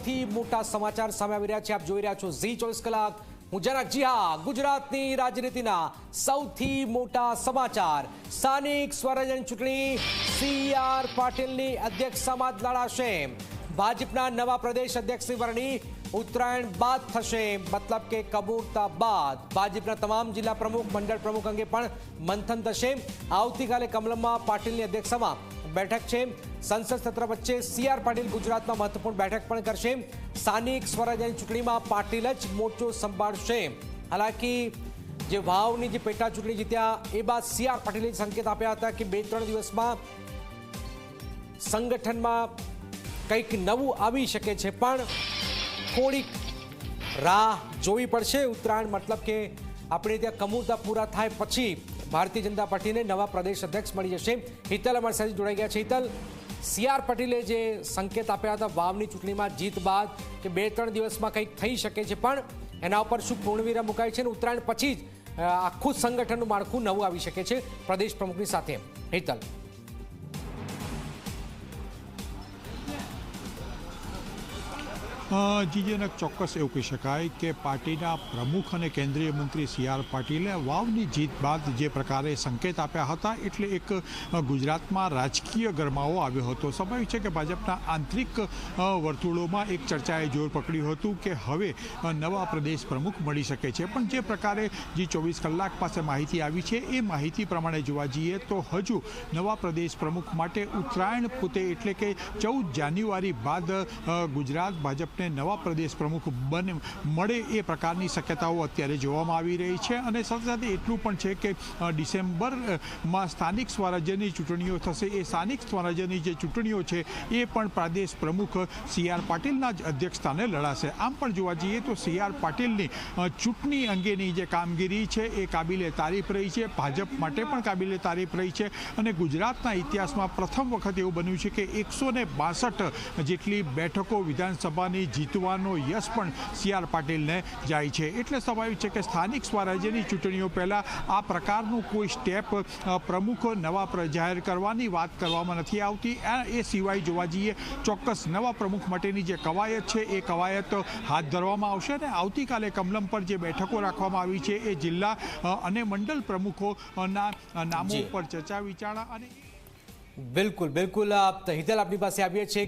સૌથી મોટા સમાચાર સામે આવી રહ્યા છે। આપ જોઈ રહ્યા છો ઝી 24 કલાક। હું જનક। જી હા, ગુજરાતની રાજનીતિના સૌથી મોટા સમાચાર। સ્થાનિક સ્વરાજ્યની ચૂંટણી CR પાટીલની અધ્યક્ષતામાં જ લડાશે। ભાજપના નવા પ્રદેશ અધ્યક્ષની વરણી ઉત્તરાયણ બાદ થશે, મતલબ કે કબૂરતા બાદ। ભાજપના તમામ જિલ્લા પ્રમુખ, મંડળ પ્રમુખ અંગે પણ મંથન થશે। આવતીકાલે કમલમમાં પાટીલની અધ્યક્ષતામાં બેઠક છે। સંસદ સત્ર વચ્ચે CR પાટીલ ગુજરાતમાં મહત્વપૂર્ણ બેઠક પણ કરશે। સ્થાનિક સ્વરાજ્યની ચૂંટણીમાં પાટીલ જ મોરચો સંભાળશે। હાલાકી જે વાવની જે પેટા ચૂંટણી જીત્યા એ બાદ CR પાટીલે સંકેત આપ્યા હતા કે 2-3 દિવસમાં સંગઠનમાં કંઈક નવું આવી શકે છે, પણ થોડીક રાહ જોવી પડશે। ઉત્તરાયણ મતલબ કે આપણે ત્યાં કમૂરતા પૂરા થાય પછી ભારતીય જનતા પાર્ટીને નવા પ્રદેશ અધ્યક્ષ મળી જશે। હિતલ અમારી સાથે જોડાઈ ગયા છે। હિતલ, CR પાટીલે જે સંકેત આપ્યા હતા વાવની ચૂંટણીમાં જીત બાદ કે 2-3 દિવસમાં કંઈક થઈ શકે છે, પણ એના ઉપર શું પૂર્ણવિરામ મુકાય છે અને ઉત્તરાયણ પછી જ આખું સંગઠનનું માળખું નવું આવી શકે છે પ્રદેશ પ્રમુખની સાથે? હિતલ, જીજનક ચોક્કસ એવું કહી શકાય કે પાર્ટીના પ્રમુખ અને કેન્દ્રીય મંત્રી CR પાટીલે વાવની જીત બાદ જે પ્રકારે સંકેત આપ્યા હતા, એટલે એક ગુજરાતમાં રાજકીય ગરમાવો આવ્યો હતો। સ્વાભાવિક છે કે ભાજપના આંતરિક વર્તુળોમાં એક ચર્ચાએ જોર પકડ્યું હતું કે હવે નવા પ્રદેશ પ્રમુખ મળી શકે છે, પણ જે પ્રકારે જી 24 કલાક પાસે માહિતી આવી છે એ માહિતી પ્રમાણે જોવા જઈએ તો હજુ નવા પ્રદેશ પ્રમુખ માટે ઉત્તરાયણ પૂતે એટલે કે 14 જાન્યુઆરી બાદ ગુજરાત ભાજપ નવા પ્રદેશ પ્રમુખ મળે એ પ્રકારની શક્યતાઓ અત્યારે જોવામાં આવી રહી છે। અને સાથે સાથે એટલું પણ છે કે ડિસેમ્બરમાં સ્થાનિક સ્વરાજ્યની ચૂંટણીઓ થશે। એ સ્થાનિક સ્વરાજ્યની જે ચૂંટણીઓ છે એ પણ પ્રદેશ પ્રમુખ CR પાટીલના જ અધ્યક્ષસ્થાને લડાશે। આમ પણ જોવા જઈએ તો CR પાટીલની ચૂંટણી અંગેની જે કામગીરી છે એ કાબિલે તારીફ રહી છે, ભાજપ માટે પણ કાબિલે તારીફ રહી છે। અને ગુજરાતના ઇતિહાસમાં પ્રથમ વખત એવું બન્યું છે કે 162 જેટલી બેઠકો વિધાનસભાની જીતવાનો યશ પણ CR પાટીલને જાય છે। એટલે સ્વાભાવિક છે કે સ્થાનિક સ્વરાજ્યની ચૂંટણીઓ પહેલાં આ પ્રકારનું કોઈ સ્ટેપ પ્રમુખ નવા જાહેર કરવાની વાત કરવામાં નથી આવતી। એ સિવાય જોવા જઈએ ચોક્કસ નવા પ્રમુખ માટેની જે કવાયત છે એ કવાયત હાથ ધરવામાં આવશે। અને આવતીકાલે કમલમ પર જે બેઠકો રાખવામાં આવી છે એ જિલ્લા અને મંડળ પ્રમુખોના નામો પર ચર્ચા વિચારણા અને બિલકુલ હિતલ, આપની પાસે આવીએ છીએ।